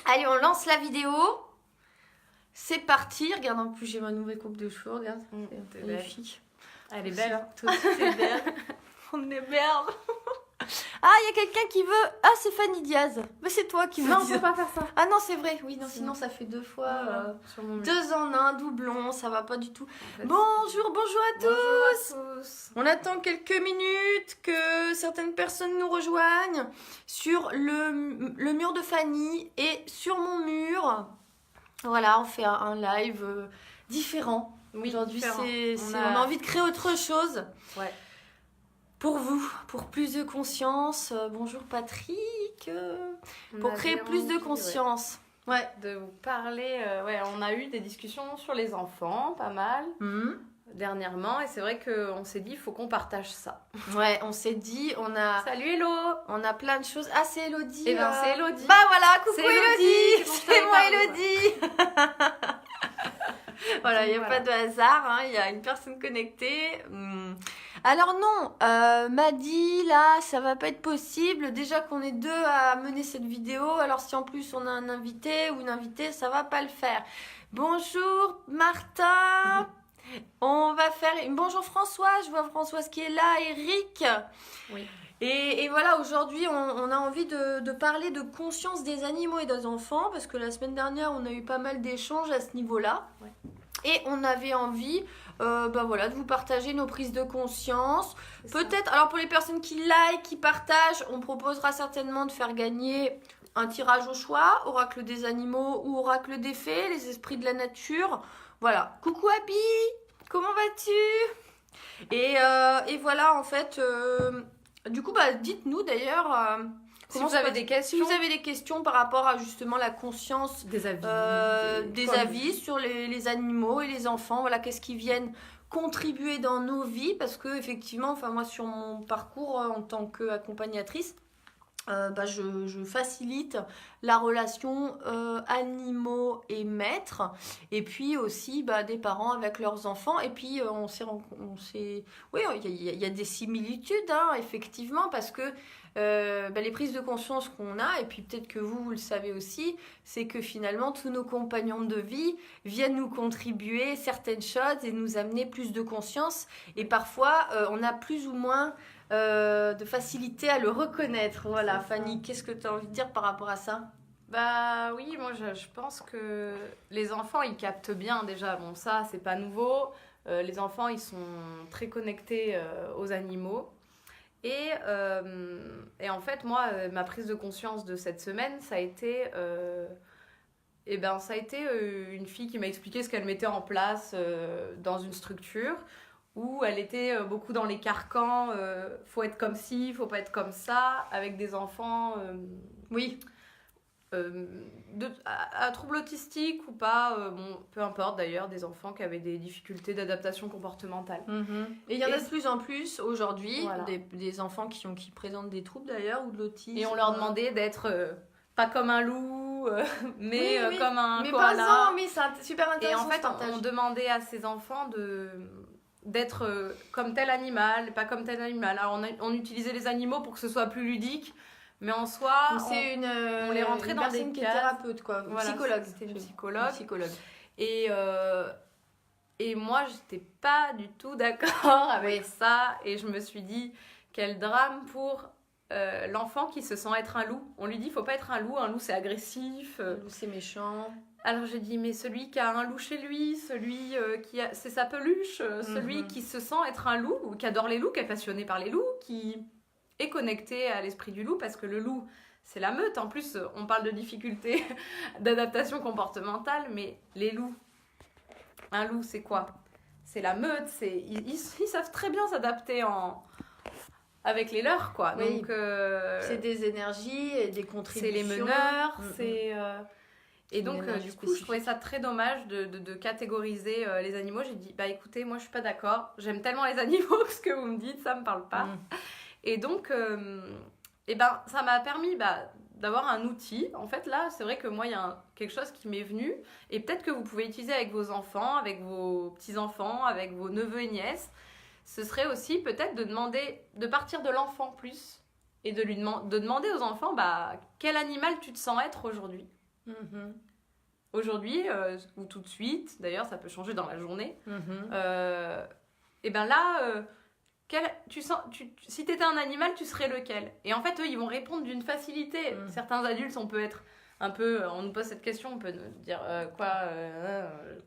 Allez, on lance la vidéo. C'est parti. Regarde, en plus, j'ai ma nouvelle coupe de cheveux. Regarde, c'est magnifique. Elle est belle. Toi aussi, t'es belle. On est belle. Ah, il y a quelqu'un qui veut... Ah, c'est Fanny Diaz. Mais c'est toi qui veux Non, dire. faut pas faire ça. Ah non, c'est vrai. Oui, non, sinon ça fait deux fois. Sur mon mur. 2 en 1, doublon. Ça va pas du tout. En fait, Bonjour, bonjour à tous. bonjour à tous. On attend quelques minutes que certaines personnes nous rejoignent sur le mur de Fanny et sur mon mur. Voilà, on fait un live différent. Oui, Aujourd'hui, différent. on a envie de créer autre chose. Ouais. Pour vous, pour plus de conscience. Bonjour Patrick. Pour On créer avait plus de envie, conscience. Ouais. de vous parler. On a eu des discussions sur les enfants, pas mal, dernièrement. Et c'est vrai qu'on s'est dit, il faut qu'on partage ça. Ouais, on s'est dit, Salut Hello. on a plein de choses. Ah, c'est Elodie. Eh ben, c'est Elodie. Bah voilà, coucou C'est Elodie. Elodie, c'est bon, je C'est t'avais moi parlé, Elodie. Voilà, il n'y a Voilà. pas de hasard, il y a une personne connectée. Alors non, Maddy, là, ça va pas être possible. Déjà qu'on est 2 à mener cette vidéo, alors si en plus on a un invité ou une invitée, ça va pas le faire. Bonjour Martin. On va faire... Bonjour François, je vois Françoise qui est là, Eric. Oui. Et voilà, aujourd'hui, on a envie de parler de conscience des animaux et des enfants, parce que la semaine dernière, on a eu pas mal d'échanges à ce niveau-là. Ouais. Et on avait envie de vous partager nos prises de conscience. Peut-être, alors pour les personnes qui like, qui partagent, on proposera certainement de faire gagner un tirage au choix, oracle des animaux ou oracle des fées, les esprits de la nature. Voilà. Coucou Abby, comment vas-tu ? Et voilà, en fait... Du coup, dites-nous d'ailleurs Si vous avez des questions, si vous avez des questions par rapport à justement la conscience, des avis, des avis sur les animaux et les enfants. Voilà, qu'est-ce qui viennent contribuer dans nos vies, parce que effectivement, enfin moi sur mon parcours en tant qu'accompagnatrice, je facilite la relation animaux et maîtres, et puis aussi des parents avec leurs enfants. Et puis oui, il y a des similitudes, effectivement, parce que les prises de conscience qu'on a, et puis peut-être que vous le savez aussi, c'est que finalement tous nos compagnons de vie viennent nous contribuer certaines choses et nous amener plus de conscience, et parfois on a plus ou moins de facilité à le reconnaître. Voilà, Fanny, qu'est-ce que tu as envie de dire par rapport à ça ? Bah oui, moi je pense que les enfants ils captent bien déjà. Bon, ça c'est pas nouveau. Les enfants ils sont très connectés aux animaux. Et en fait, moi, ma prise de conscience de cette semaine, ça a été une fille qui m'a expliqué ce qu'elle mettait en place dans une structure, où elle était beaucoup dans les carcans, faut être comme ci, faut pas être comme ça, avec des enfants Oui. à troubles autistiques ou pas, peu importe d'ailleurs, des enfants qui avaient des difficultés d'adaptation comportementale. Et il y en a de plus en plus aujourd'hui, Voilà. des enfants qui présentent des troubles d'ailleurs, ou de l'autisme. Et on leur demandait d'être pas comme un loup, mais Oui. comme un Mais koala. pas mais c'est super Et intéressant. en fait, ce partage. on demandait à ces enfants d'être comme tel animal, pas comme tel animal. Alors on utilisait les animaux pour que ce soit plus ludique, mais en soi, C'est on les rentrait une dans personne des qui est cases. thérapeute, quoi. Voilà, Psychologue. c'était une Une psychologue. psychologue. Et moi, j'étais pas du tout d'accord avec ça. Et je me suis dit, quel drame pour l'enfant qui se sent être un loup. On lui dit, faut pas être un loup c'est agressif. C'est méchant. Alors j'ai dit, mais celui qui a un loup chez lui, celui c'est sa peluche, celui qui se sent être un loup, ou qui adore les loups, qui est passionné par les loups, qui est connecté à l'esprit du loup, parce que le loup, c'est la meute. En plus, on parle de difficultés d'adaptation comportementale, mais les loups, un loup, c'est quoi ? C'est la meute, ils savent très bien s'adapter avec les leurs, quoi. Oui. Donc, C'est des énergies et des contributions. c'est les meneurs, C'est Et une donc, énergie du coup, je trouvais ça très dommage de catégoriser les animaux. J'ai dit, écoutez, moi, je suis pas d'accord. J'aime tellement les animaux que ce que vous me dites, ça me parle pas. Et donc, ça m'a permis d'avoir un outil. En fait, là, c'est vrai que moi, il y a quelque chose qui m'est venu. Et peut-être que vous pouvez utiliser avec vos enfants, avec vos petits-enfants, avec vos neveux et nièces. Ce serait aussi peut-être de partir de l'enfant plus. Et de demander aux enfants, quel animal tu te sens être aujourd'hui ? Mhm. Aujourd'hui, ou tout de suite, d'ailleurs ça peut changer dans la journée, Mhm. et ben là, si t'étais un animal, tu serais lequel? Et en fait, eux, ils vont répondre d'une facilité. Certains adultes, on peut être un peu, on nous pose cette question, on peut nous dire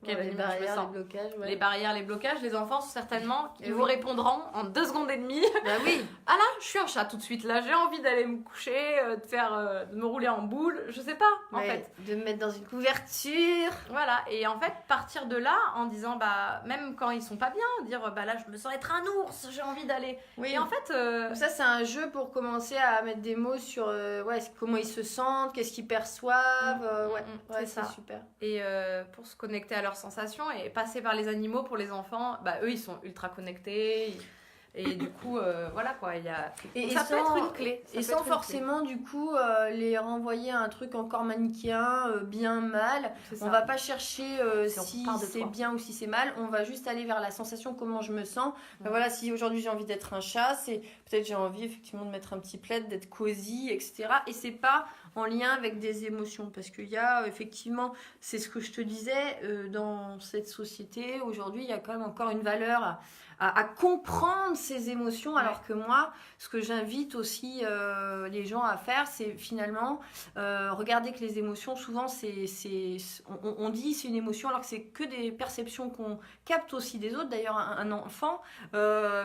quel Les animal je me barrières, sens? les blocages, ouais. Les barrières, les blocages, les enfants, certainement, ils Et vous oui. répondront en 2 secondes et demie. Bah oui. Ah là, je suis un chat tout de suite. Là, j'ai envie d'aller me coucher, de me rouler en boule. Je sais pas, en Ouais, fait. de me mettre dans une couverture. Voilà. Et en fait, partir de là en disant, bah, même quand ils sont pas bien, dire, bah là, je me sens être un ours, j'ai envie d'aller. Oui. Et en fait, Donc ça, c'est un jeu pour commencer à mettre des mots sur comment ils se sentent, qu'est-ce qu'ils perçoivent. Ouais, c'est c'est ça. super. Et pour se connecter à leurs sensations et passer par les animaux pour les enfants, bah, eux, ils sont ultra connectés. Et du coup, voilà quoi, il y a... Et ça peut sans- être une clé. Ça Et peut sans être une clé. forcément, du coup, les renvoyer à un truc encore manichéen, bien, mal. C'est ça. On va pas chercher Si on si part de c'est toi. bien ou si c'est mal. On va juste aller vers la sensation, comment je me sens. Ben voilà, si aujourd'hui j'ai envie d'être un chat, c'est peut-être j'ai envie effectivement de mettre un petit plaid, d'être cosy, etc. Et c'est pas en lien avec des émotions. Parce qu'il y a effectivement, c'est ce que je te disais, dans cette société, aujourd'hui, il y a quand même encore une valeur à comprendre ses émotions, alors que moi, ce que j'invite aussi les gens à faire, c'est finalement regarder que les émotions, souvent, on dit c'est une émotion, alors que c'est que des perceptions qu'on capte aussi des autres. D'ailleurs, un enfant,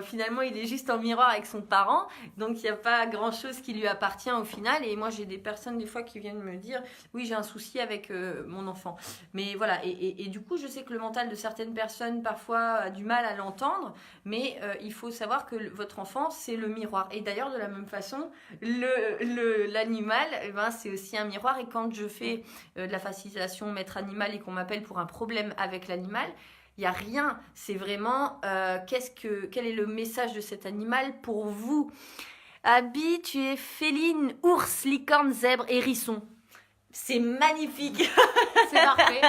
finalement, il est juste en miroir avec son parent, donc il n'y a pas grand-chose qui lui appartient au final. Et moi, j'ai des personnes, des fois, qui viennent me dire, oui, j'ai un souci avec mon enfant. Mais voilà, et du coup, je sais que le mental de certaines personnes, parfois, a du mal à l'entendre. Mais il faut savoir que votre enfant, c'est le miroir. Et d'ailleurs, de la même façon, l'animal, c'est aussi un miroir. Et quand je fais de la facilitation maître animal et qu'on m'appelle pour un problème avec l'animal, il n'y a rien. C'est vraiment quel est le message de cet animal pour vous. Abby, tu es féline, ours, licorne, zèbre, hérisson. C'est magnifique. C'est parfait.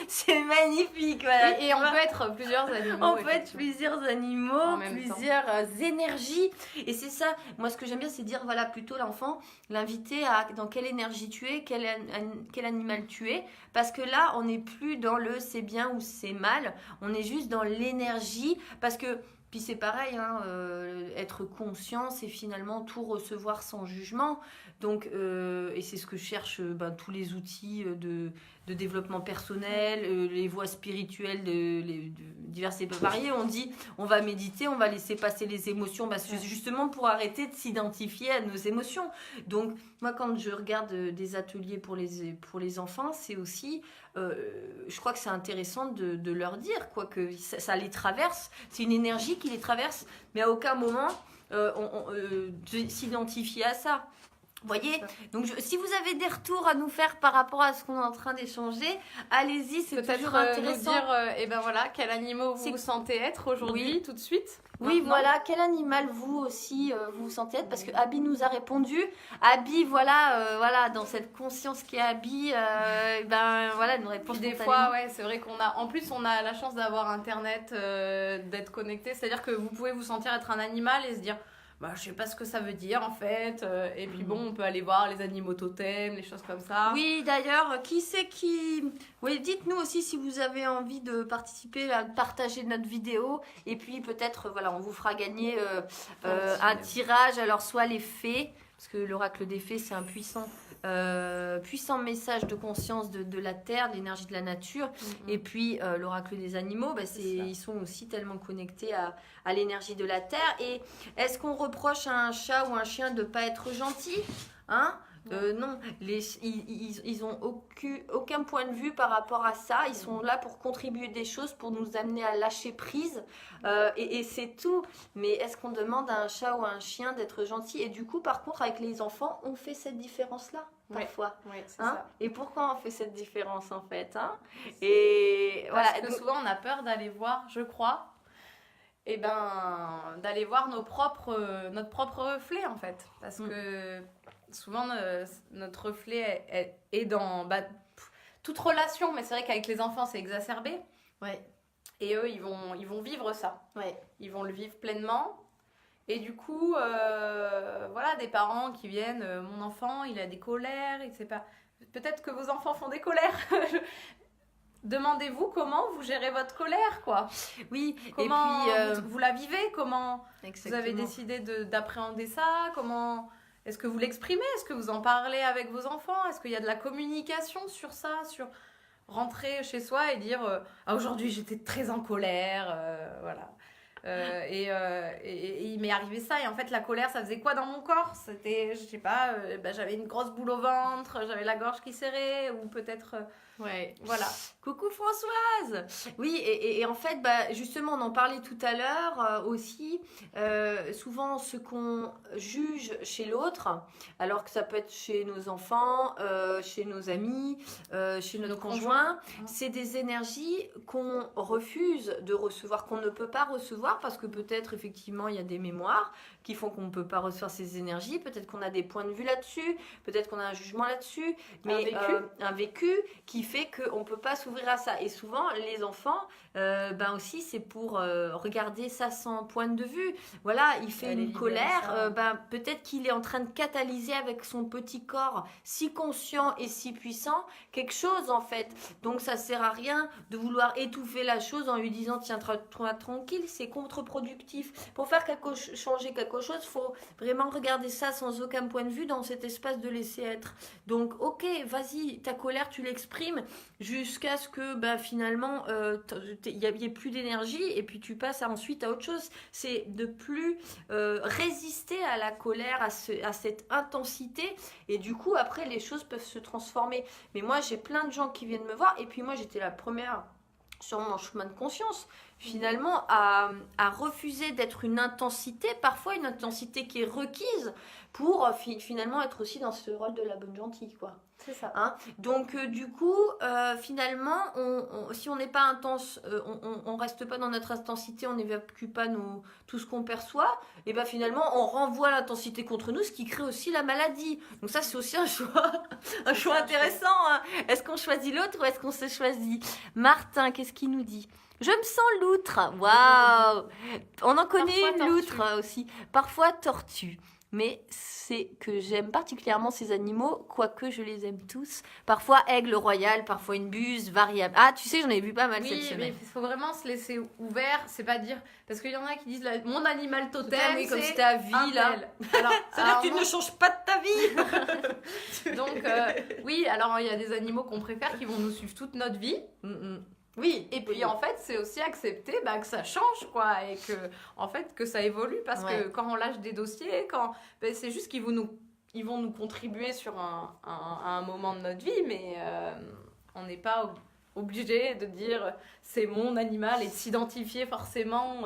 C'est magnifique, voilà. Et on peut être plusieurs animaux. On peut être plusieurs animaux, plusieurs énergies. Et c'est ça, moi ce que j'aime bien, c'est dire, voilà, plutôt l'enfant, l'inviter à dans quelle énergie tu es, quel animal tu es. Parce que là, on n'est plus dans le c'est bien ou c'est mal. On est juste dans l'énergie. Parce que, puis c'est pareil, être conscient, c'est finalement tout recevoir sans jugement. Donc, et c'est ce que cherchent tous les outils de développement personnel, les voies spirituelles diverses et variées. On dit, on va méditer, on va laisser passer les émotions, justement pour arrêter de s'identifier à nos émotions. Donc, moi, quand je regarde des ateliers pour les enfants, c'est aussi, je crois que c'est intéressant de leur dire que ça les traverse. C'est une énergie qui les traverse, mais à aucun moment de s'identifier à ça. Vous voyez, donc si vous avez des retours à nous faire par rapport à ce qu'on est en train d'échanger, allez-y, c'est toujours intéressant. Nous dire, voilà, quel animal vous sentez être aujourd'hui, tout de suite. Oui, voilà, quel animal vous aussi vous sentez être, parce que Abby nous a répondu. Abby, voilà, dans cette conscience qui est Abby, voilà, nous répond des fois, c'est vrai en plus, on a la chance d'avoir Internet, d'être connecté, c'est-à-dire que vous pouvez vous sentir être un animal et se dire... je sais pas ce que ça veut dire en fait, et puis bon, on peut aller voir les animaux totems, les choses comme ça. Oui, d'ailleurs, oui, dites-nous aussi si vous avez envie de participer, à partager notre vidéo, et puis peut-être, on vous fera gagner un tirage, alors soit les fées, parce que l'oracle des fées, c'est un puissant message de conscience de la terre, de l'énergie de la nature. Et puis l'oracle des animaux, ils sont aussi tellement connectés à l'énergie de la terre. Et est-ce qu'on reproche à un chat ou un chien de ne pas être gentil, non, ils ont aucun point de vue par rapport à ça. Ils sont là pour contribuer des choses, pour nous amener à lâcher prise, et c'est tout. Mais est-ce qu'on demande à un chat ou à un chien d'être gentil? Et du coup, par contre, avec les enfants, on fait cette différence-là parfois. Oui, c'est ça. Et pourquoi on fait cette différence en fait, Parce que souvent on a peur d'aller voir, je crois, d'aller voir notre propre reflet en fait, parce que souvent notre reflet est dans toute relation, mais c'est vrai qu'avec les enfants c'est exacerbé. Et eux ils vont vivre ça. Ils vont le vivre pleinement. Et du coup, des parents qui viennent, mon enfant, il a des colères, il sait pas. peut-être que vos enfants font des colères. Demandez-vous comment vous gérez votre colère, quoi. Oui, Comment et puis vous la vivez, comment vous avez exactement. décidé d'appréhender ça, comment est-ce que vous l'exprimez, est-ce que vous en parlez avec vos enfants, est-ce qu'il y a de la communication sur ça, sur rentrer chez soi et dire ah, aujourd'hui j'étais très en colère, voilà. Et il m'est arrivé ça, et en fait la colère ça faisait quoi dans mon corps? C'était, je sais pas, j'avais une grosse boule au ventre, j'avais la gorge qui serrait, ou peut-être Ouais. voilà. Coucou Françoise. Oui, et en fait, justement, on en parlait tout à l'heure aussi. Souvent, ce qu'on juge chez l'autre, alors que ça peut être chez nos enfants, chez nos amis, chez notre conjoint, c'est des énergies qu'on refuse de recevoir, qu'on ne peut pas recevoir parce que peut-être effectivement il y a des mémoires qui font qu'on ne peut pas recevoir ces énergies. Peut-être qu'on a des points de vue là-dessus, peut-être qu'on a un jugement là-dessus, mais un vécu qui fait qu'on ne peut pas s'ouvrir à ça. Et souvent, les enfants, aussi, c'est pour regarder ça sans point de vue. Voilà, il fait une colère, peut-être qu'il est en train de catalyser avec son petit corps si conscient et si puissant quelque chose, en fait. Donc, ça sert à rien de vouloir étouffer la chose en lui disant « Tiens, toi tranquille », c'est contre-productif. Pour faire changer quelque chose, il faut vraiment regarder ça sans aucun point de vue dans cet espace de laisser être. Donc, ok, vas-y, ta colère, tu l'exprimes jusqu'à ce que finalement il n'y ait plus d'énergie et puis tu passes ensuite à autre chose. C'est de plus résister à la colère, à cette intensité, et du coup après les choses peuvent se transformer. Mais moi j'ai plein de gens qui viennent me voir, et puis moi j'étais la première sur mon chemin de conscience finalement à refuser d'être une intensité, parfois une intensité qui est requise pour finalement être aussi dans ce rôle de la bonne gentille, quoi. C'est ça. Hein, donc du coup, finalement, si on n'est pas intense, on reste pas dans notre intensité, on n'évacue pas tout ce qu'on perçoit, et finalement, on renvoie l'intensité contre nous, ce qui crée aussi la maladie. Donc ça, c'est aussi un choix intéressant. Hein. Est-ce qu'on choisit l'autre ou est-ce qu'on se choisit? Martin, qu'est-ce qu'il nous dit? Je me sens loutre. Waouh! On en connaît une loutre aussi. Parfois tortue. Mais c'est que j'aime particulièrement ces animaux, quoique je les aime tous. Parfois aigle royal, parfois une buse, variable. Ah, tu sais, j'en ai vu pas mal cette semaine. Oui, mais il faut vraiment se laisser ouvert, c'est pas dire... Parce qu'il y en a qui disent, mon animal totem, oui, comme c'était à vie, là. C'est-à-dire que tu ne changes pas de ta vie. Donc, oui, alors il y a des animaux qu'on préfère qui vont nous suivre toute notre vie. Oui, et puis en fait, c'est aussi accepter que ça change, quoi, et que, en fait, que ça évolue, parce que quand on lâche des dossiers, c'est juste qu'ils vont nous contribuer sur un moment de notre vie, mais on n'est pas obligé de dire c'est mon animal et de s'identifier forcément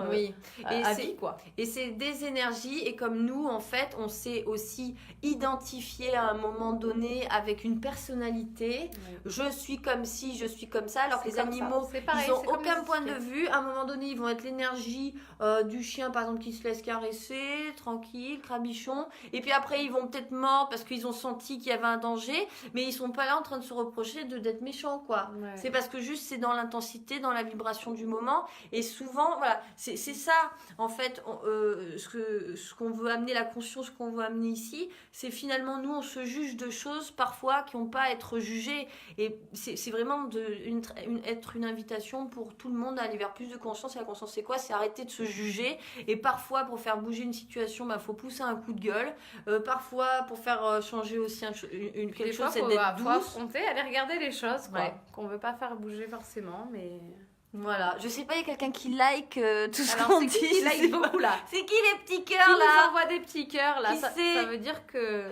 à vie, quoi. Et c'est des énergies, et comme nous, en fait, on s'est aussi identifié à un moment donné avec une personnalité. Je suis comme ci, je suis comme ça, alors que les animaux, ils n'ont aucun point de vue. À un moment donné, ils vont être l'énergie du chien, par exemple, qui se laisse caresser, tranquille, crabichon, et puis après, ils vont peut-être mordre parce qu'ils ont senti qu'il y avait un danger, mais ils sont pas là en train de se reprocher d'être méchants, quoi. Ouais. C'est parce que juste c'est dans l'intensité, dans la vibration du moment, et souvent voilà, c'est ça en fait ce qu'on veut amener, la conscience qu'on veut amener ici, c'est finalement nous on se juge de choses parfois qui n'ont pas à être jugées, et c'est vraiment être une invitation pour tout le monde à aller vers plus de conscience. Et la conscience c'est quoi? C'est arrêter de se juger, et parfois pour faire bouger une situation, faut pousser un coup de gueule, parfois pour faire changer aussi quelque chose, c'est d'être douce. Faut affronter, aller regarder les choses, quoi, qu'on veut pas faire bouger forcément, mais voilà, je sais pas, il y a quelqu'un qui like tout ce qu'on dit. Qui like beaucoup là. C'est qui les petits cœurs là? Qui nous envoie des petits cœurs là? Ça veut dire que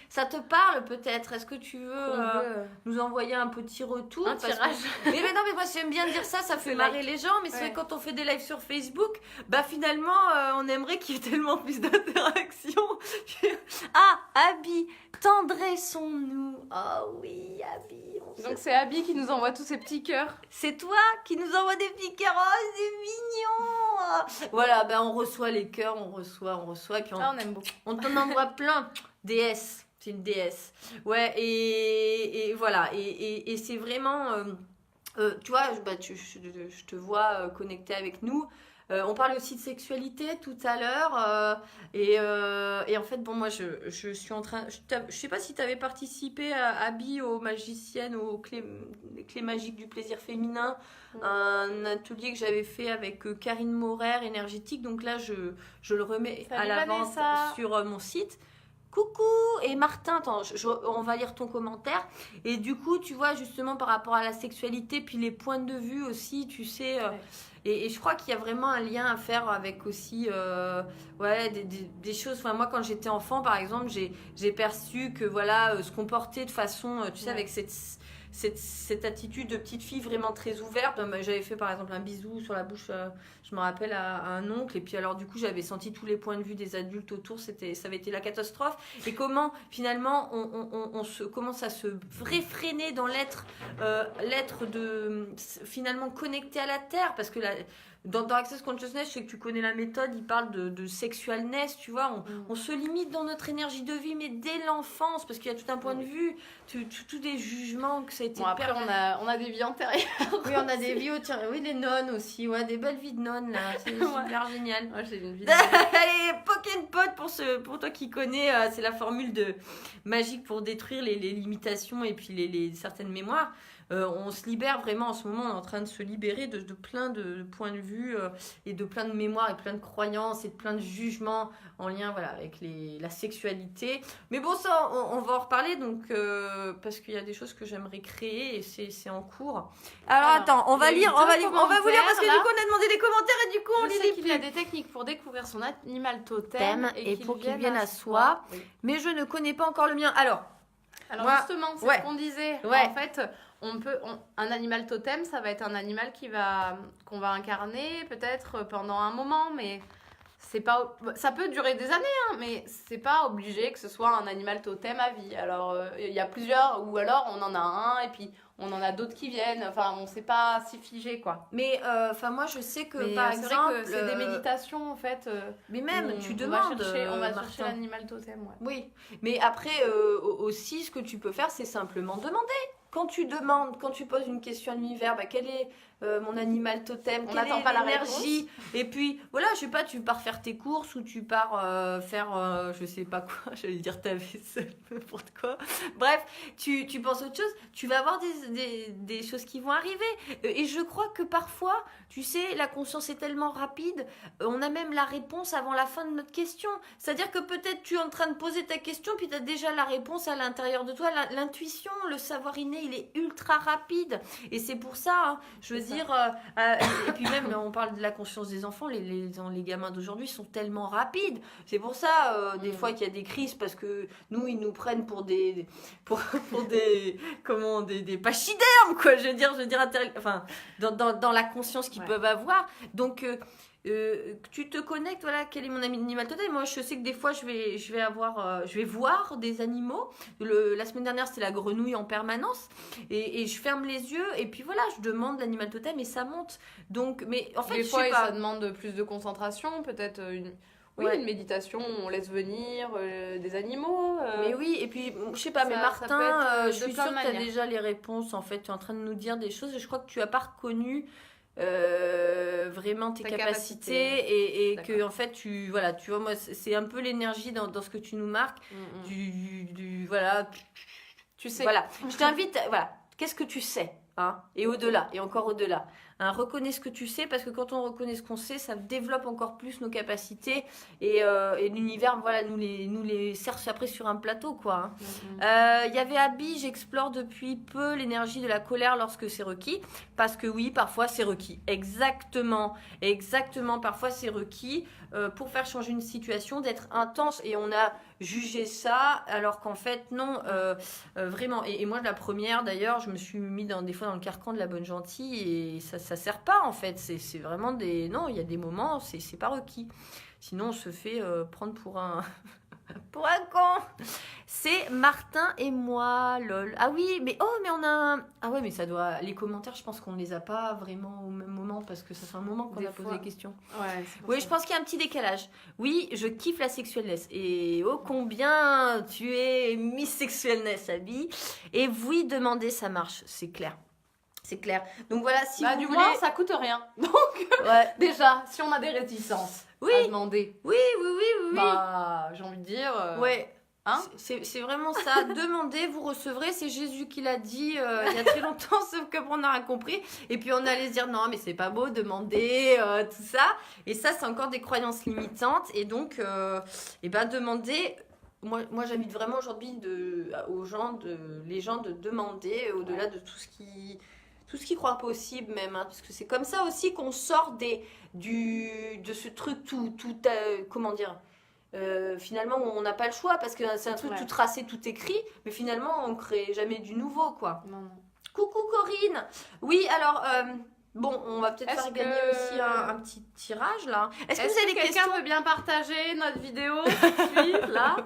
ça te parle peut-être. Est-ce que tu veux nous envoyer un petit retour? Un tirage. Mais non, mais moi j'aime bien dire ça fait marrer les gens. Mais c'est vrai, quand on fait des lives sur Facebook, finalement on aimerait qu'il y ait tellement plus d'interactions. Ah, Abby, tendressons-nous. Oh oui, Abby. Donc c'est Abby qui nous envoie tous ces petits cœurs. C'est toi qui nous envoie des petits cœurs. Oh, c'est mignon. Voilà, on reçoit les cœurs, on reçoit. Et puis on aime beaucoup. On t'en envoie plein. Déesse, c'est une déesse. Ouais, et voilà. Et c'est vraiment... tu vois, je te vois connecté avec nous. On parlait aussi de sexualité tout à l'heure. Et en fait, bon, moi, je suis en train... Je sais pas si tu avais participé à Abby, aux magiciennes, les clés magiques du plaisir féminin. Un atelier que j'avais fait avec Karine Maurer, énergétique. Donc là, je le remets à la vente sur mon site. Coucou! Et Martin, attends, on va lire ton commentaire. Et du coup, tu vois, justement, par rapport à la sexualité, puis les points de vue aussi, tu sais... Et je crois qu'il y a vraiment un lien à faire avec aussi des choses. Enfin, moi, quand j'étais enfant, par exemple, j'ai perçu que voilà, se comporter de façon, tu sais, avec cette attitude de petite fille vraiment très ouverte. J'avais fait par exemple un bisou sur la bouche, je me rappelle, à un oncle. Et puis alors du coup, j'avais senti tous les points de vue des adultes autour. Ça avait été la catastrophe. Et comment finalement on commence à se réfréner dans l'être de finalement connecté à la terre. Parce que dans Access Consciousness, je sais que tu connais la méthode, il parle de sexualness, tu vois, on se limite dans notre énergie de vie, mais dès l'enfance, parce qu'il y a tout un point de vue, tous des jugements que ça a été après, on a des vies antérieures. Oui, on a des vies, oui, les nonnes aussi, ouais, des belles vies de nonnes, là, c'est super génial. Moi, j'ai une vie Allez, Pokémon Pot, pour toi qui connais, c'est la formule magique pour détruire les limitations et puis les certaines mémoires. On se libère vraiment en ce moment, on est en train de se libérer de plein de points de vue et de plein de mémoires et plein de croyances et de plein de jugements en lien avec la sexualité. Mais bon, ça, on va en reparler donc, parce qu'il y a des choses que j'aimerais créer et c'est en cours. Alors attends, on va vous lire parce que du coup on a demandé des commentaires et du coup on les lit. Il y a des techniques pour découvrir son animal totem et pour qu'il vienne à soi. Oui. Mais je ne connais pas encore le mien. Alors justement, c'est ce qu'on disait. En fait, un animal totem, ça va être un animal qu'on va incarner peut-être pendant un moment, mais ça peut durer des années, mais c'est pas obligé que ce soit un animal totem à vie. Alors, il y a plusieurs, ou alors on en a un et puis on en a d'autres qui viennent. Enfin, on sait pas si figé, quoi. Mais moi, je sais que par exemple, vrai que c'est des méditations en fait. Mais même, tu demandes. On va chercher l'animal totem. Ouais. Oui, mais après aussi, ce que tu peux faire, c'est simplement demander. Quand tu poses une question à l'univers, quel est mon animal totem, on n'attend pas l'énergie, et puis voilà, je sais pas, tu pars faire tes courses ou tu pars faire je sais pas quoi, j'allais dire ta vaisselle, n'importe quoi. Bref, tu penses autre chose, tu vas avoir des choses qui vont arriver. Et je crois que parfois, tu sais, la conscience est tellement rapide, on a même la réponse avant la fin de notre question. C'est-à-dire que peut-être tu es en train de poser ta question, puis tu as déjà la réponse à l'intérieur de toi. L'intuition, le savoir inné, il est ultra rapide. Et c'est pour ça, je veux dire, et puis même, on parle de la conscience des enfants, les gamins d'aujourd'hui sont tellement rapides. C'est pour ça, des fois, qu'il y a des crises, parce que nous, ils nous prennent pour des pachydermes, quoi. Je veux dire, enfin, dans la conscience qu'ils peuvent avoir. Donc, tu te connectes, voilà, quel est mon animal totem. Moi, je sais que des fois, je vais voir des animaux. La semaine dernière, c'était la grenouille en permanence. Et je ferme les yeux, et puis voilà, je demande l'animal totem, et ça monte. Donc, mais en fait, des fois, ça demande plus de concentration, peut-être une méditation, on laisse venir des animaux. Mais oui, et puis, je sais pas, mais Martin, je suis sûre que tu as déjà les réponses, en fait. Tu es en train de nous dire des choses, et je crois que tu n'as pas reconnu vraiment tes capacités et que en fait tu vois, moi c'est un peu l'énergie dans ce que tu nous marques. Voilà, tu sais, voilà, je t'invite, voilà, qu'est-ce que tu sais, et au-delà, et encore au-delà, reconnais ce que tu sais, parce que quand on reconnaît ce qu'on sait, ça développe encore plus nos capacités, et l'univers, voilà, nous les sert après sur un plateau, quoi. Il y avait Abby, j'explore depuis peu l'énergie de la colère lorsque c'est requis, parce que oui, parfois c'est requis. Exactement, parfois c'est requis pour faire changer une situation, d'être intense, et on a jugé ça, alors qu'en fait, non, vraiment. Et moi, la première, d'ailleurs, je me suis mis des fois dans le carcan de la bonne gentille, et ça sert pas, en fait. C'est vraiment non, il y a des moments, c'est pas requis. Sinon, on se fait prendre pour un con. C'est Martin et moi, lol. Ah oui, mais on a ah ouais, mais ça doit, les commentaires, je pense qu'on les a pas vraiment au même moment, parce que ça fait un moment qu'on a posé des questions. Oui, je pense qu'il y a un petit décalage. Oui, je kiffe la sexualness, et oh combien tu es Miss Sexualness, Abby. Et oui, demander, ça marche, c'est clair. C'est clair. Donc voilà, si vous du voulez... moins, ça coûte rien. Donc, Ouais. déjà, si on a des réticences à demander, Oui. bah, j'ai envie de dire... Ouais. Hein, c'est vraiment ça. Demandez, vous recevrez. C'est Jésus qui l'a dit il y a très longtemps, sauf que on n'a rien compris. Et puis on allait se dire non, mais c'est pas beau, demander, tout ça. Et ça, c'est encore des croyances limitantes. Et donc, demandez. Moi, j'invite vraiment aujourd'hui les gens de demander au-delà de tout ce qu'ils croient possible même, hein, parce que c'est comme ça aussi qu'on sort de ce truc comment dire. Finalement on n'a pas le choix parce que c'est un truc tout tracé, tout écrit, mais finalement on crée jamais du nouveau quoi. Non. Coucou Corinne. Oui alors on va peut-être faire gagner aussi un petit tirage là. Est-ce que vous avez des questions? Quelqu'un veut bien partager notre vidéo tout de suite là?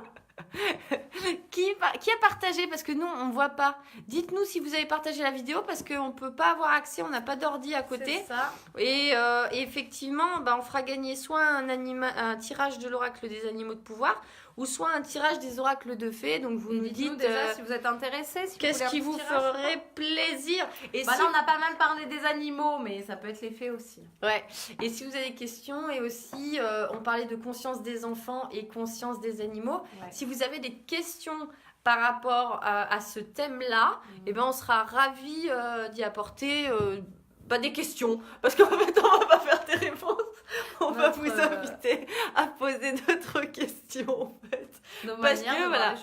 Qui a partagé? Parce que nous, on ne voit pas. Dites-nous si vous avez partagé la vidéo parce qu'on ne peut pas avoir accès, on n'a pas d'ordi à côté. C'est ça. Et effectivement, on fera gagner soit un tirage de l'oracle des animaux de pouvoir ou soit un tirage des oracles de fées. Donc vous nous dites déjà si vous êtes intéressés. Si qu'est-ce qui vous ferait plaisir. Et là, on a pas mal parlé des animaux, mais ça peut être les fées aussi. Ouais. Et si vous avez des questions, et aussi, on parlait de conscience des enfants et conscience des animaux. Ouais. Si vous avez des questions par rapport à ce thème-là, on sera ravis d'y apporter des questions. Parce qu'en fait, on va pas faire des réponses. On va vous inviter à poser d'autres questions, en fait. Parce que, voilà.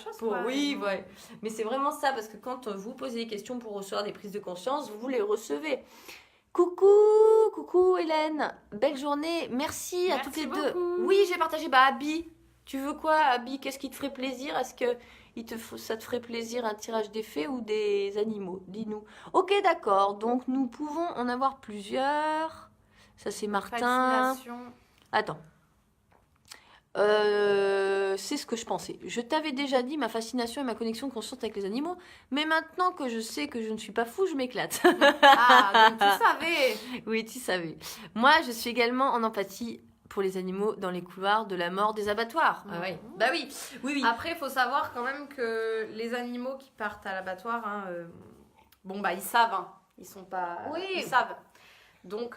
Ouais. Mais c'est vraiment ça, parce que quand vous posez des questions pour recevoir des prises de conscience, vous les recevez. Coucou Hélène, belle journée, merci à toutes les deux. Oui, j'ai partagé. Abby, tu veux quoi, Abby? Qu'est-ce qui te ferait plaisir? Est-ce que ça te ferait plaisir un tirage des fées ou des animaux? Dis-nous. Ok, d'accord. Donc nous pouvons en avoir plusieurs. Ça c'est Martin. Fascination. Attends. C'est ce que je pensais. Je t'avais déjà dit ma fascination et ma connexion consciente avec les animaux, mais maintenant que je sais que je ne suis pas fou, je m'éclate. Ah, donc tu savais. Oui, tu savais. Moi, je suis également en empathie pour les animaux dans les couloirs de la mort des abattoirs. Ah ouais. Oui. Après, il faut savoir quand même que les animaux qui partent à l'abattoir, ils savent. Hein. Ils sont pas... Oui. Ils savent. Donc,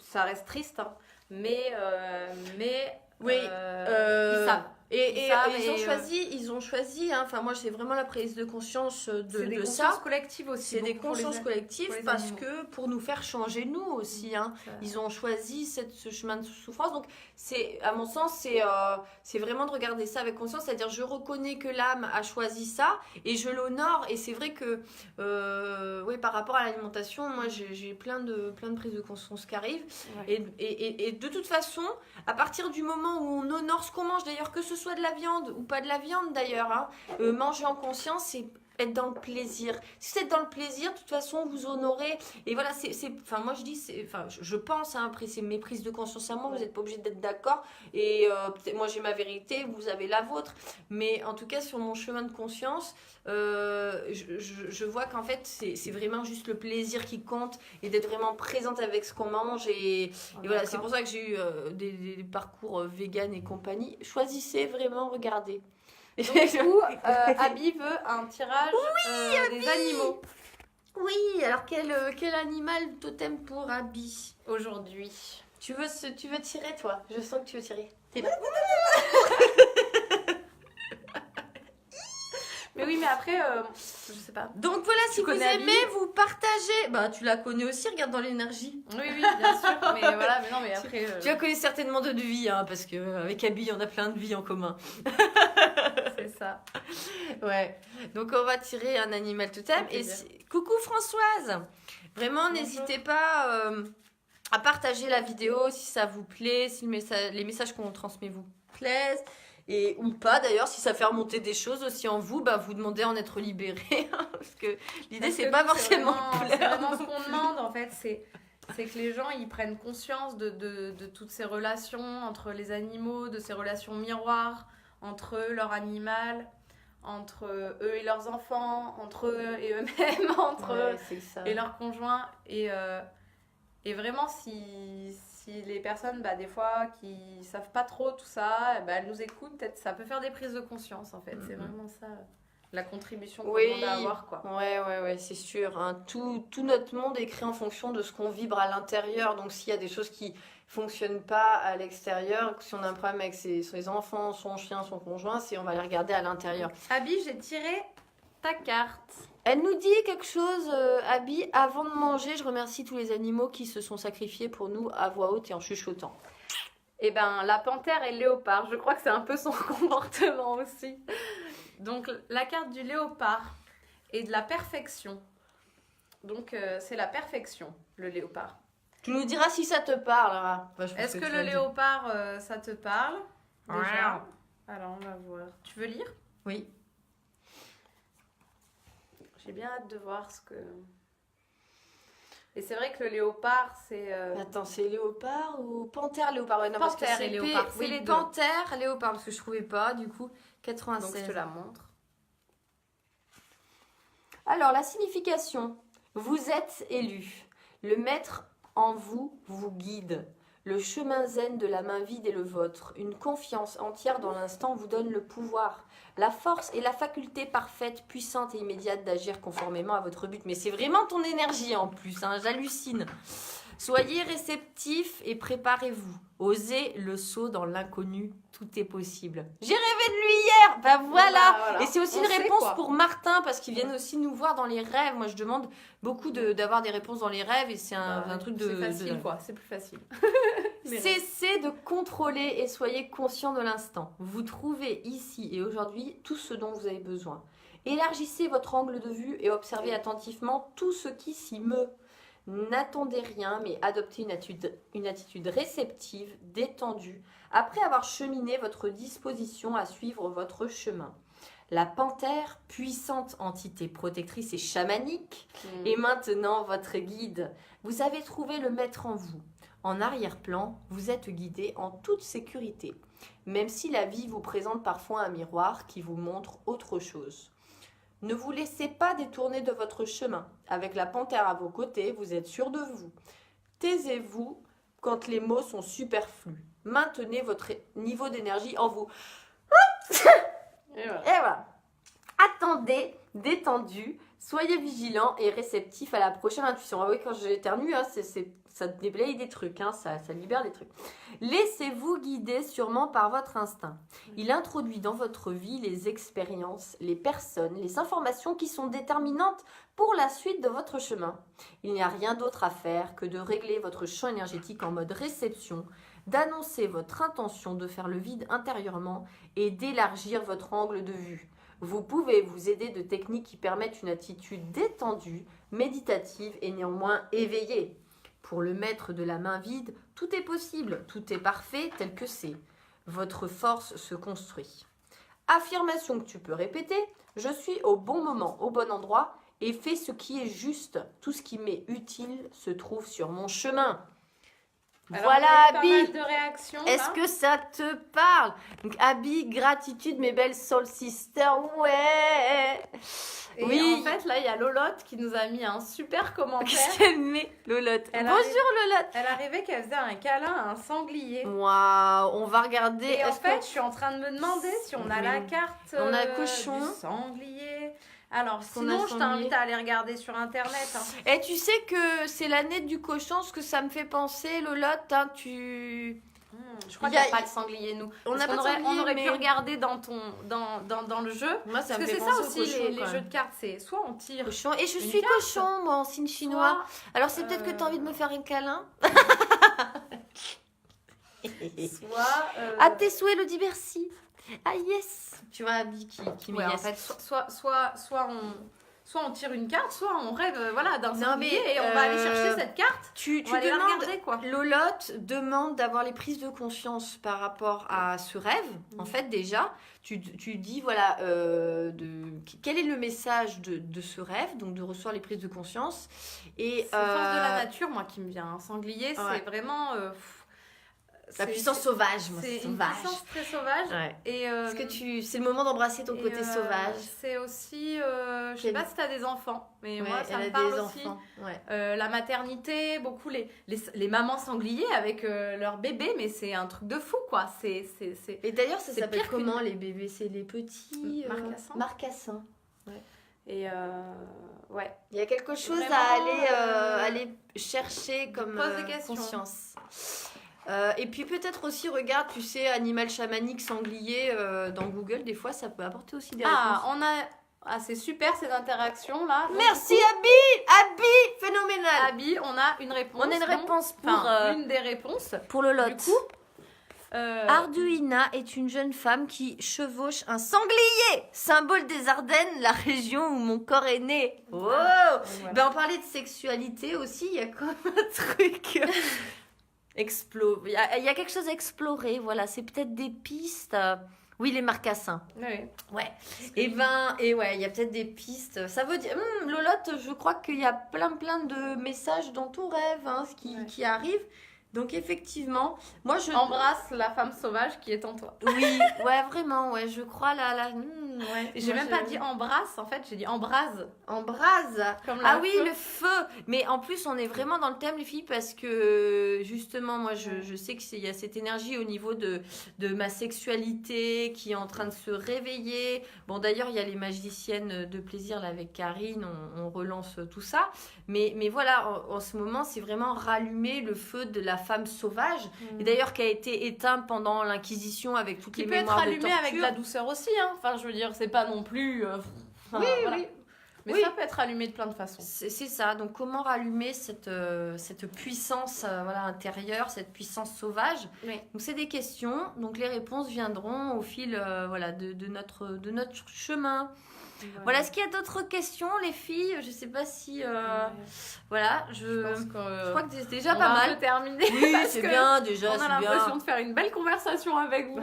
ça reste triste, hein. Mais ils savent. Et ils ont choisi. Enfin, moi, c'est vraiment la prise de conscience de ça. C'est des consciences collectives aussi. C'est des consciences collectives parce que pour nous faire changer nous aussi. Hein. Ils ont choisi ce chemin de souffrance. Donc, à mon sens, c'est vraiment de regarder ça avec conscience. C'est-à-dire, je reconnais que l'âme a choisi ça et je l'honore. Et c'est vrai que, par rapport à l'alimentation, moi, j'ai plein de prises de conscience qui arrivent. Ouais. Et de toute façon, à partir du moment où on honore ce qu'on mange, d'ailleurs, que ce soit de la viande ou pas de la viande d'ailleurs, hein, manger en conscience, c'est être dans le plaisir. Si vous êtes dans le plaisir, de toute façon, vous honorez. Et voilà, moi je dis, je pense, hein, après c'est mes prises de conscience à moi, vous n'êtes pas obligé d'être d'accord. Et peut-être moi j'ai ma vérité, vous avez la vôtre. Mais en tout cas, sur mon chemin de conscience, je vois qu'en fait, c'est vraiment juste le plaisir qui compte et d'être vraiment présente avec ce qu'on mange. Et voilà, c'est pour ça que j'ai eu des parcours vegan et compagnie. Choisissez vraiment, regardez. Donc, du coup, Abby veut un tirage des animaux. Oui, alors quel animal totem pour Abby aujourd'hui? Tu veux tirer, toi? Je sens que tu veux tirer. T'es là. Mais oui, mais après, je sais pas. Donc voilà, si vous aimez, vous partagez. Tu la connais aussi, regarde dans l'énergie. Oui, bien sûr. Mais voilà, mais non, mais après. Tu la connais certainement de vie, hein, parce qu'avec Abby, on a plein de vies en commun. C'est ça. Ouais. Donc on va tirer un animal totem. Et coucou Françoise. Vraiment, n'hésitez pas à partager la vidéo si ça vous plaît, si les messages qu'on transmet vous plaisent. Et ou pas d'ailleurs, si ça fait remonter des choses aussi en vous, vous demandez à en être libéré. Parce que l'idée, c'est pas forcément plaire. C'est vraiment ce qu'on demande en fait, c'est que les gens ils prennent conscience de toutes ces relations entre les animaux, de ces relations miroirs entre eux, leur animal, entre eux et leurs enfants, entre eux et eux-mêmes, entre eux et leurs conjoints. Et vraiment, si les personnes, des fois, qui savent pas trop tout ça, elles nous écoutent, peut-être ça peut faire des prises de conscience, en fait. C'est vraiment ça. la contribution qu'on Oui. demande à avoir, quoi. Ouais, c'est sûr. Hein. Tout notre monde est créé en fonction de ce qu'on vibre à l'intérieur. Donc, s'il y a des choses qui fonctionnent pas à l'extérieur, si on a un problème avec ses enfants, son chien, son conjoint, on va les regarder à l'intérieur. Abby, j'ai tiré ta carte. Elle nous dit quelque chose, Abby. Avant de manger, je remercie tous les animaux qui se sont sacrifiés pour nous à voix haute et en chuchotant. Eh ben, la panthère et le léopard, je crois que c'est un peu son comportement aussi. Donc, la carte du léopard et de la perfection. Donc, c'est la perfection, le léopard. Tu nous diras si ça te parle. Hein. Est-ce que le léopard, ça te parle déjà? Alors, on va voir. Tu veux lire? Oui. J'ai bien hâte de voir ce que... Et c'est vrai que le léopard, c'est... Attends, c'est léopard ou panthère léopard? Ouais, non, parce que Panthère c'est et léopard, c'est oui, les deux. panthères léopard, parce que je trouvais pas, du coup, 96. Donc, je te la montre. Alors, la signification. Vous êtes élu. Le maître en vous vous guide. Le chemin zen de la main vide est le vôtre. Une confiance entière dans l'instant vous donne le pouvoir. La force et la faculté parfaite, puissante et immédiate d'agir conformément à votre but. Mais c'est vraiment ton énergie en plus, hein, j'hallucine. Soyez réceptifs et préparez-vous. Osez le saut dans l'inconnu, tout est possible. J'ai rêvé de lui hier, ben voilà. Et c'est aussi On une sait, réponse quoi. pour Martin, parce qu'ils viennent aussi nous voir dans les rêves. Moi, je demande beaucoup d'avoir des réponses dans les rêves, et c'est un truc de... C'est facile, quoi. C'est plus facile. Cessez de contrôler et soyez conscient de l'instant. Vous trouvez ici et aujourd'hui tout ce dont vous avez besoin. Élargissez votre angle de vue et observez attentivement tout ce qui s'y meut. N'attendez rien, mais adoptez une attitude réceptive, détendue, après avoir cheminé votre disposition à suivre votre chemin. La panthère, puissante entité protectrice et chamanique, est maintenant votre guide. Vous avez trouvé le maître en vous. En arrière-plan, vous êtes guidé en toute sécurité, même si la vie vous présente parfois un miroir qui vous montre autre chose. Ne vous laissez pas détourner de votre chemin. Avec la panthère à vos côtés, vous êtes sûr de vous. Taisez-vous quand les mots sont superflus. Maintenez votre niveau d'énergie en vous. Et voilà. Et voilà. Attendez, détendu, soyez vigilant et réceptif à la prochaine intuition. Ah oui, quand j'éternue, hein, ça déblaye des trucs, hein, ça libère des trucs. Laissez-vous guider sûrement par votre instinct. Il introduit dans votre vie les expériences, les personnes, les informations qui sont déterminantes pour la suite de votre chemin. Il n'y a rien d'autre à faire que de régler votre champ énergétique en mode réception, d'annoncer votre intention de faire le vide intérieurement et d'élargir votre angle de vue. Vous pouvez vous aider de techniques qui permettent une attitude détendue, méditative et néanmoins éveillée. Pour le maître de la main vide, tout est possible, tout est parfait tel que c'est. Votre force se construit. Affirmation que tu peux répéter, je suis au bon moment, au bon endroit et fais ce qui est juste. Tout ce qui m'est utile se trouve sur mon chemin. Alors, Voilà il y a eu Abby. pas mal de réactions. Est-ce là. que ça te parle? Donc Abby, gratitude mes belles soul sisters, ouais. Et Oui. en fait, là, il y a Lolotte qui nous a mis un super commentaire. Qu'est-ce qu'elle met, Lolotte? Elle Bonjour arrive- Lolotte. Elle arrivait qu'elle faisait un câlin à un sanglier. Waouh, on va regarder. Et en Est-ce fait, que- je suis en train de me demander si on a Oui. la carte On a cochon. du sanglier. Alors, qu'on sinon, a je sanglier. t'invite à aller regarder sur Internet. Hein. Et tu sais que c'est l'année du cochon, ce que ça me fait penser, Lolotte, hein, Je crois Il qu'il y n'y a- a pas de sanglier, nous. On Parce n'a pas qu'on de aurait, sanglier, on aurait mais- pu regarder dans le jeu. Moi, ça Parce me que fait c'est ça penser au aussi, cochon, les quand jeux même. de cartes. C'est soit on tire, Cochon. Et je Une suis carte. cochon, moi, en signe chinois. Alors, c'est peut-être que tu as envie de me faire un câlin. soit... À tes souhaits, Lodi, merci. Ah, yes. Tu vois, Abby qui me Ouais, en yes. fait, soit on tire une carte, soit on rêve voilà, d'un Non, sanglier mais, et on va aller chercher cette carte. Tu On va aller la demandes, regarder, quoi. Lolotte demande d'avoir les prises de conscience par rapport à ce rêve. En fait, déjà, tu dis, voilà, quel est le message de ce rêve, donc de recevoir les prises de conscience. Et C'est force de la nature, moi, qui me vient. Un sanglier, Ouais. c'est vraiment... la puissance sauvage, moi, C'est une sauvage. puissance très sauvage. Ouais. Et, Est-ce que c'est le moment d'embrasser ton et, côté sauvage. C'est aussi... je sais Quel- pas si t'as des enfants, mais Ouais, moi, ça elle me a parle des aussi. enfants. Ouais. La maternité, beaucoup les mamans sangliers avec leur bébé, mais c'est un truc de fou, quoi. C'est Et d'ailleurs, ça C'est s'appelle pire qu'une- comment les bébés? C'est les petits Marcassins. marcassins. Ouais. Et ouais. Il y a quelque chose Vraiment, à aller chercher comme pose des questions. conscience. Et puis peut-être aussi, regarde, tu sais, animal chamanique, sanglier, dans Google, des fois, ça peut apporter aussi des réponses. C'est super cette interaction là. Donc, Merci du coup, Abby, phénoménal. Abby, on a une réponse. On a une réponse une des réponses. pour le lot. Du coup, Arduina est une jeune femme qui chevauche un sanglier, symbole des Ardennes, la région où mon corps est né. Oh, voilà. ben on parlait de sexualité aussi, il y a quand même un truc il y a quelque chose à explorer, voilà, c'est peut-être des pistes. Oui, les marcassins. Oui. Ouais. Et ouais, il y a peut-être des pistes. Ça veut dire, Lolotte, je crois qu'il y a plein de messages dans ton rêve, hein, qui arrivent. Donc effectivement, moi je Embrasse la femme sauvage qui est en toi. Oui, ouais, vraiment, ouais, je crois ouais. J'ai même pas dit embrasse, en fait, j'ai dit embrase. Embrase. Comme Ah oui, le feu. Mais en plus, on est vraiment dans le thème, les filles, parce que justement, moi, je sais qu'il y a cette énergie au niveau de ma sexualité qui est en train de se réveiller. Bon, d'ailleurs, il y a les magiciennes de plaisir là, avec Karine, on relance tout ça. Mais voilà, en ce moment, c'est vraiment rallumer le feu de la femme sauvage. Et d'ailleurs, qui a été éteint pendant l'Inquisition avec toutes les mémoires de torture. Qui peut être allumé avec de la douceur aussi, hein. Enfin, je veux dire, c'est pas non plus... oui. Mais ça peut être allumé de plein de façons. C'est ça. Donc, comment rallumer cette puissance intérieure, cette puissance sauvage. Oui. Donc, c'est des questions. Donc, les réponses viendront au fil de notre chemin. Voilà, est-ce qu'il y a d'autres questions, les filles? Je sais pas si... Voilà, je crois que c'est déjà pas mal. On a terminé. Oui, c'est bien, déjà, on a l'impression de faire une belle conversation avec vous.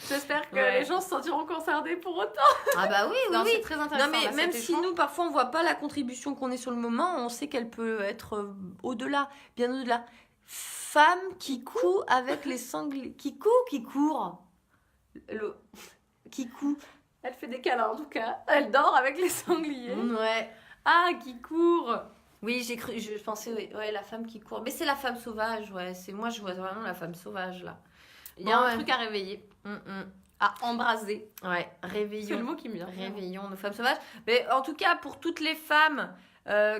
J'espère que les gens se sentiront concernés pour autant. Ah bah oui. C'est très intéressant. Non, mais même si nous, parfois, on voit pas la contribution qu'on est sur le moment, on sait qu'elle peut être au-delà, bien au-delà. Femme qui coud avec les sangliers. Qui court. Qui coud. Elle fait des câlins en tout cas. Elle dort avec les sangliers. Ouais. Ah, qui court. Oui, je pensais, ouais, la femme qui court. Mais c'est la femme sauvage, ouais. Moi, je vois vraiment la femme sauvage, là. Il y a un truc à réveiller. À embraser. Ouais, réveillons. C'est le mot qui me vient. Réveillons nos femmes sauvages. Mais en tout cas, pour toutes les femmes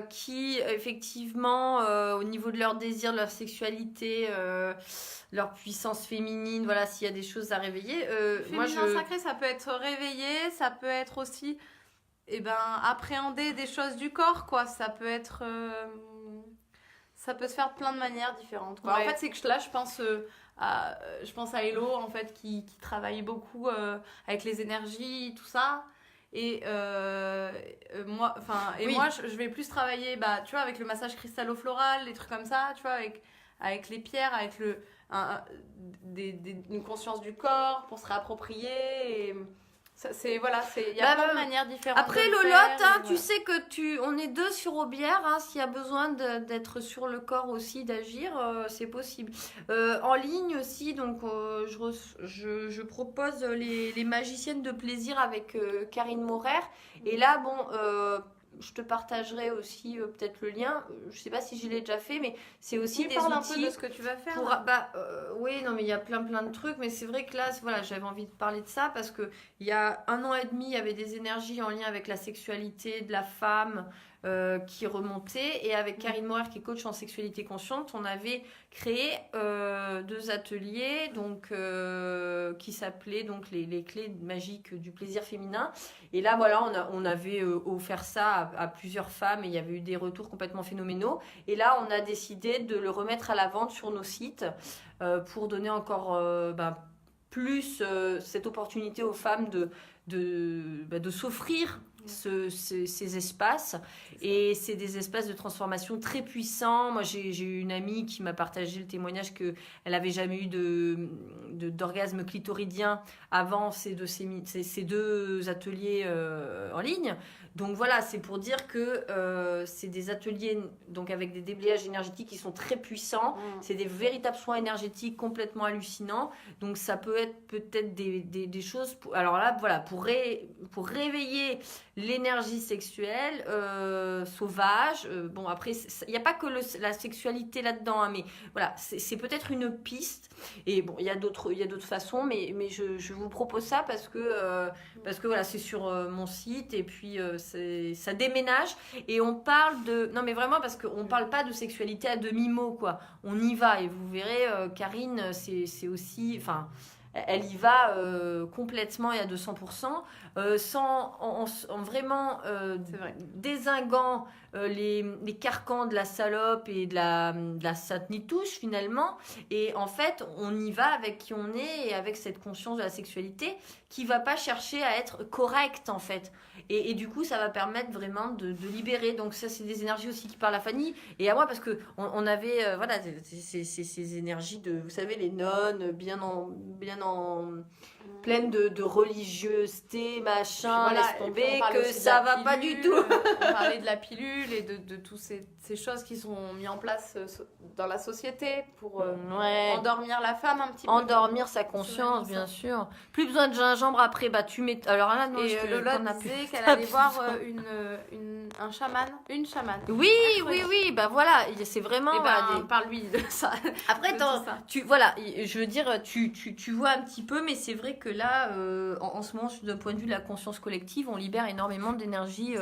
qui, effectivement, au niveau de leur désir, de leur sexualité, leur puissance féminine, voilà, s'il y a des choses à réveiller. Féminin sacré, ça peut être réveillé, ça peut être aussi appréhender des choses du corps, quoi. Ça peut être... ça peut se faire de plein de manières différentes, quoi. Ouais. En fait, c'est que là, je pense à Hello, en fait, qui travaille beaucoup avec les énergies, tout ça. Et moi, je vais plus travailler, tu vois, avec le massage cristallo-floral, les trucs comme ça, tu vois, avec les pierres, avec une conscience du corps pour se réapproprier. Et il y a plein de manières différentes. Après, de Lolotte, tu sais que on est deux sur Aubière, hein, s'il y a besoin d'être sur le corps aussi, d'agir, c'est possible. En ligne aussi, donc je propose les magiciennes de plaisir avec Karine Maurer. Et là, je te partagerai aussi peut-être le lien. Je sais pas si je l'ai déjà fait, mais c'est aussi des parle outils. Un peu de ce que tu vas faire. Oui, non, mais il y a plein de trucs. Mais c'est vrai que là, voilà, j'avais envie de parler de ça parce que il y a 1 an et demi, il y avait des énergies en lien avec la sexualité de la femme qui remontaient. Et avec Karine Maurer, qui est coach en sexualité consciente, on avait créé 2 ateliers donc, qui s'appelaient donc, les clés magiques du plaisir féminin. Et là, voilà, on avait offert ça à plusieurs femmes et il y avait eu des retours complètement phénoménaux. Et là, on a décidé de le remettre à la vente sur nos sites pour donner encore plus cette opportunité aux femmes de s'offrir ces espaces. Et c'est des espaces de transformation très puissants. Moi, j'ai eu une amie qui m'a partagé le témoignage qu'elle n'avait jamais eu d'orgasme clitoridien avant ces 2 ateliers en ligne. Donc voilà, c'est pour dire que c'est des ateliers donc avec des déblayages énergétiques qui sont très puissants. C'est des véritables soins énergétiques complètement hallucinants. Donc ça peut être peut-être des choses... alors là, voilà, pour réveiller l'énergie sexuelle sauvage. Bon, après, il n'y a pas que la sexualité là-dedans, hein, mais voilà, c'est peut-être une piste. Et bon, il y a d'autres façons, mais je vous propose ça parce que voilà, c'est sur mon site et puis ça déménage. Et on parle de... Non, mais vraiment, parce qu'on ne parle pas de sexualité à demi-mot, quoi. On y va et vous verrez, Karine, c'est aussi... Enfin, elle y va complètement et à 200%, en vraiment dézinguant les carcans de la salope et de la sainte nitouche finalement. Et en fait, on y va avec qui on est et avec cette conscience de la sexualité qui va pas chercher à être correcte en fait. Et du coup, ça va permettre vraiment de libérer. Donc ça, c'est des énergies aussi qui parlent à Fanny et à moi parce que on avait voilà ces énergies de, vous savez, les nonnes bien en pleine de religiosité, machin, Voilà, laisse tomber, que aussi ça de la va pas du pilule, tout. On parlait de la pilule et de toutes ces choses qui sont mises en place dans la société pour endormir la femme un petit peu. Endormir sa conscience, bien sûr. Plus besoin de gingembre après, bah tu mets... Alors là, non, et Lola disait qu'elle allait voir un chaman, une chamane. Oui, bah voilà, c'est vraiment... Et voilà, parle-lui de ça. Après, de tout ça. voilà, je veux dire, tu vois un petit peu, mais c'est vrai que là, en ce moment, d'un point de vue de la conscience collective, on libère énormément d'énergie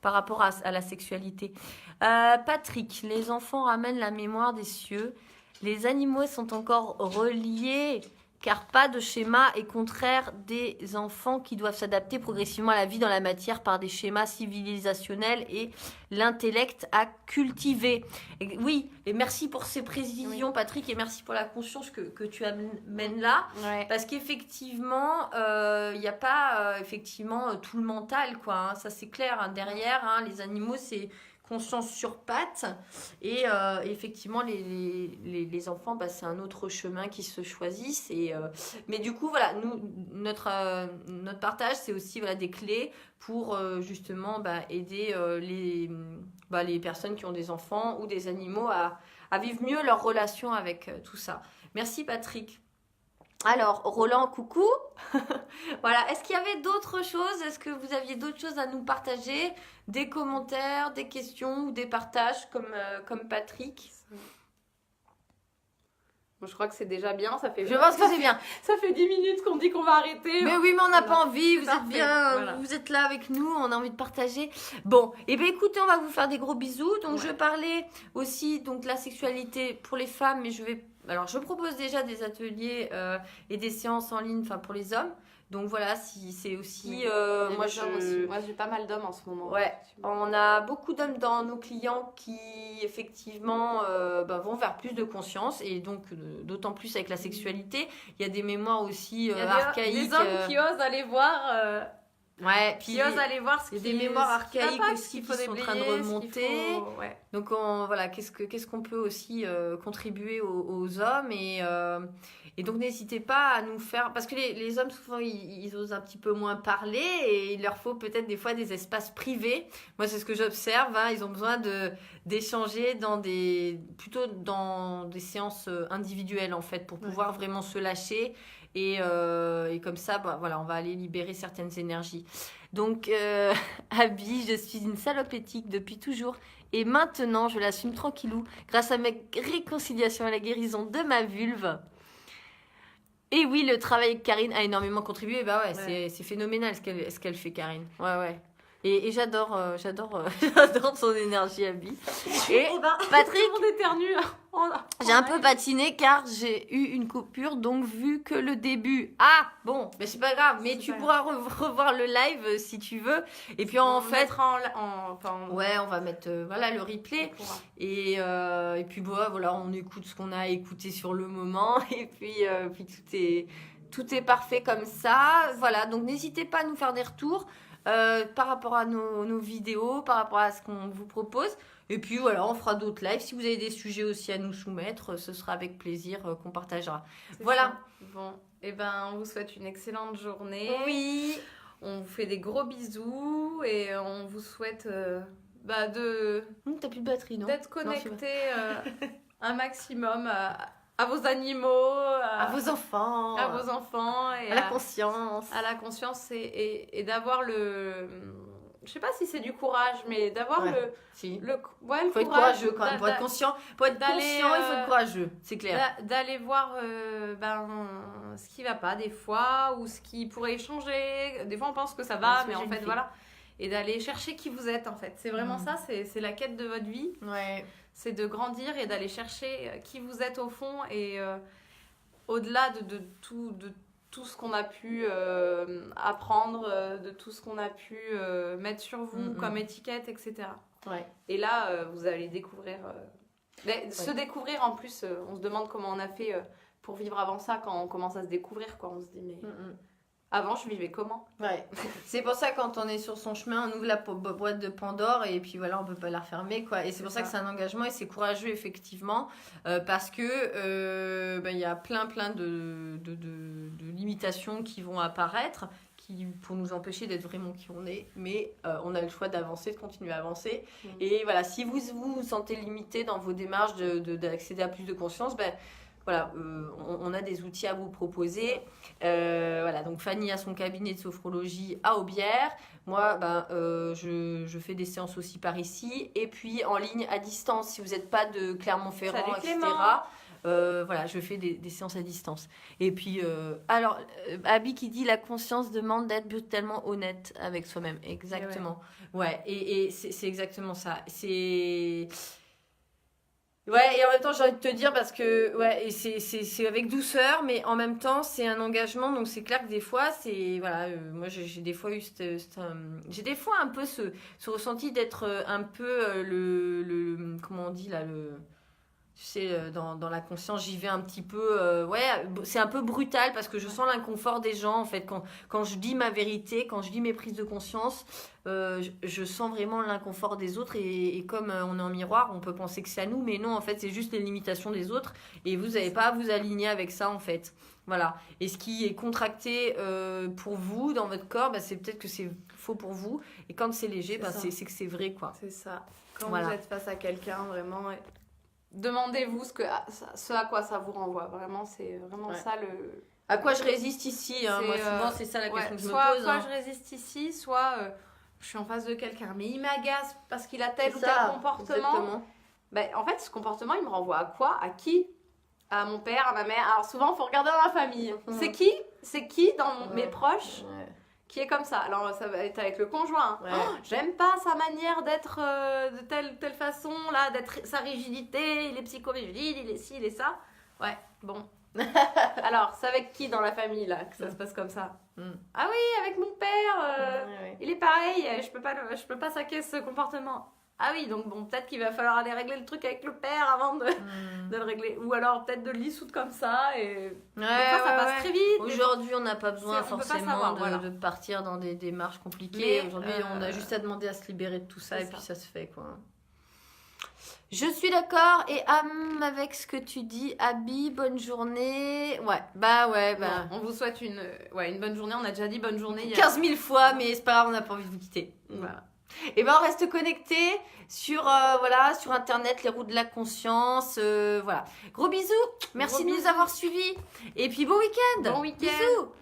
par rapport à la sexualité. Patrick, les enfants ramènent la mémoire des cieux. Les animaux sont encore reliés, car pas de schéma est contraire des enfants qui doivent s'adapter progressivement à la vie dans la matière par des schémas civilisationnels et l'intellect à cultiver. Et oui, et merci pour ces précisions, Patrick, et merci pour la conscience que tu amènes là, parce qu'effectivement, il n'y a pas effectivement tout le mental, quoi. Hein, ça c'est clair. Hein, derrière, les animaux, c'est conscience sur pattes et effectivement les enfants, bah, c'est un autre chemin qui se choisissent mais du coup voilà, notre partage, c'est aussi voilà, des clés pour justement aider les personnes qui ont des enfants ou des animaux à vivre mieux leur relation avec tout ça. Merci Patrick. Alors, Roland, coucou. Voilà, est-ce qu'il y avait d'autres choses? Est-ce que vous aviez d'autres choses à nous partager? Des commentaires, des questions ou des partages comme Patrick? Je crois que c'est déjà bien. Je pense que c'est bien. Ça fait 10 minutes qu'on dit qu'on va arrêter. Mais oui, mais on n'a pas envie. Vous êtes bien, vous êtes là avec nous. On a envie de partager. Bon, et bien écoutez, on va vous faire des gros bisous. Donc, je parlais aussi donc, de la sexualité pour les femmes, mais je propose déjà des ateliers et des séances en ligne pour les hommes. Donc voilà, si c'est aussi... moi, j'ai pas mal d'hommes en ce moment. Ouais, on a beaucoup d'hommes dans nos clients qui, effectivement, vont vers plus de conscience. Et donc, d'autant plus avec la sexualité, il y a des mémoires aussi archaïques. Il y a des hommes qui osent aller voir... puis qui osent aller voir il y a des mémoires archaïques aussi qui sont en train de remonter. Donc voilà, qu'est-ce qu'on peut aussi contribuer aux hommes et donc n'hésitez pas à nous faire, parce que les hommes souvent ils osent un petit peu moins parler et il leur faut peut-être des fois des espaces privés. Moi c'est ce que j'observe, ils ont besoin d'échanger plutôt dans des séances individuelles en fait pour pouvoir vraiment se lâcher. Et comme ça, voilà, on va aller libérer certaines énergies. Donc, Abby, je suis une salope éthique depuis toujours. Et maintenant, je l'assume tranquillou grâce à ma réconciliation à la guérison de ma vulve. Et oui, le travail avec Karine a énormément contribué. C'est phénoménal ce qu'elle fait, Karine. Ouais. Et j'adore son énergie, Abby. Et Patrick, on éternue. J'ai un peu patiné car j'ai eu une coupure, donc vu que le début... Ah, bon, mais c'est pas grave, mais tu pourras revoir le live si tu veux. Et puis on va mettre le replay. Et puis voilà, on écoute ce qu'on a écouté sur le moment. Et puis tout est parfait comme ça. Voilà, donc n'hésitez pas à nous faire des retours par rapport à nos vidéos, par rapport à ce qu'on vous propose. Et puis voilà, on fera d'autres lives. Si vous avez des sujets aussi à nous soumettre, ce sera avec plaisir qu'on partagera. Voilà. Bon, on vous souhaite une excellente journée. Oui. On vous fait des gros bisous et on vous souhaite T'as plus de batterie, non? D'être connecté un maximum à vos animaux, À vos enfants. à vos enfants et à la conscience. à la conscience et d'avoir le... Je sais pas si c'est du courage, mais d'avoir Ouais. Si. le Faut être courageux quand même. Pour être conscient, il faut être courageux, c'est clair. d'aller voir ce qui va pas des fois ou ce qui pourrait changer. Des fois on pense que ça va, mais en fait voilà. Et d'aller chercher qui vous êtes en fait. C'est vraiment ça, c'est la quête de votre vie. Ouais. C'est de grandir et d'aller chercher qui vous êtes au fond et au-delà de tout ce qu'on a pu apprendre, de tout ce qu'on a pu mettre sur vous comme étiquette, etc. Ouais. Et là, vous allez découvrir... Se découvrir en plus, on se demande comment on a fait pour vivre avant ça, quand on commence à se découvrir, quoi. On se dit, mais avant, je vivais comment? Ouais. C'est pour ça, quand on est sur son chemin, on ouvre la boîte de Pandore et puis voilà, on peut pas la refermer, quoi. Et c'est pour ça que c'est un engagement et c'est courageux, effectivement, parce que il y a plein de limitations qui vont apparaître pour nous empêcher d'être vraiment qui on est, mais on a le choix d'avancer, de continuer à avancer. Et voilà, si vous vous sentez limité dans vos démarches d'accéder à plus de conscience, voilà, on a des outils à vous proposer. Voilà, donc Fanny a son cabinet de sophrologie à Aubière. Moi, je fais des séances aussi par ici. Et puis en ligne, à distance, si vous n'êtes pas de Clermont-Ferrand, etc. Voilà, je fais des séances à distance. Et puis, alors, Abby qui dit la conscience demande d'être brutalement honnête avec soi-même. Exactement. Ouais, et c'est exactement ça. Ouais, et en même temps, j'ai envie de te dire parce que, ouais, et c'est avec douceur, mais en même temps, c'est un engagement. Donc, c'est clair que des fois, voilà, moi, j'ai des fois eu j'ai des fois un peu ce ressenti d'être un peu comment on dit là, tu sais, dans la conscience, j'y vais un petit peu... ouais, c'est un peu brutal parce que je sens l'inconfort des gens, en fait. Quand je dis ma vérité, quand je dis mes prises de conscience, je sens vraiment l'inconfort des autres. Et comme on est en miroir, on peut penser que c'est à nous, mais non, en fait, c'est juste les limitations des autres. Et vous n'avez pas à vous aligner avec ça, en fait. Voilà. Et ce qui est contracté pour vous, dans votre corps, c'est peut-être que c'est faux pour vous. Et quand c'est léger, c'est que c'est vrai, quoi. C'est ça. Quand vous êtes face à quelqu'un, vraiment... Demandez-vous ce à quoi ça vous renvoie. Vraiment, c'est vraiment ça le... À quoi je résiste ici moi, souvent, c'est ça la question que je me soit pose. Soit je résiste ici, soit je suis en face de quelqu'un. Mais il m'agace parce qu'il a tel ou tel comportement. En fait, ce comportement, il me renvoie à quoi? À qui? À mon père, à ma mère. Alors souvent, il faut regarder dans la famille. C'est qui dans mes proches qui est comme ça? Alors, ça va être avec le conjoint. J'aime pas sa manière d'être de telle façon, là, d'être sa rigidité. Il est psychorigide, il est ci, il est ça. Ouais, bon. Alors, c'est avec qui dans la famille, là, que ça se passe comme ça? Ah oui, avec mon père. Il est pareil, je peux pas saquer ce comportement. Ah oui, donc bon, peut-être qu'il va falloir aller régler le truc avec le père avant de le régler. Ou alors peut-être de le dissoudre comme ça. Et ça passe très vite. Aujourd'hui, on n'a pas besoin forcément de partir dans des démarches compliquées. Aujourd'hui, on a juste à demander à se libérer de tout ça et puis ça se fait, quoi. Je suis d'accord et avec ce que tu dis, Abby, bonne journée. On vous souhaite une bonne journée. On a déjà dit bonne journée 15 000 fois, mais c'est pas grave, on n'a pas envie de vous quitter. Voilà. Et on reste connecté sur sur internet, les routes de la conscience. Voilà. Gros bisous. Merci de nous avoir suivis. Et puis bon week-end. Bon week-end. Bisous.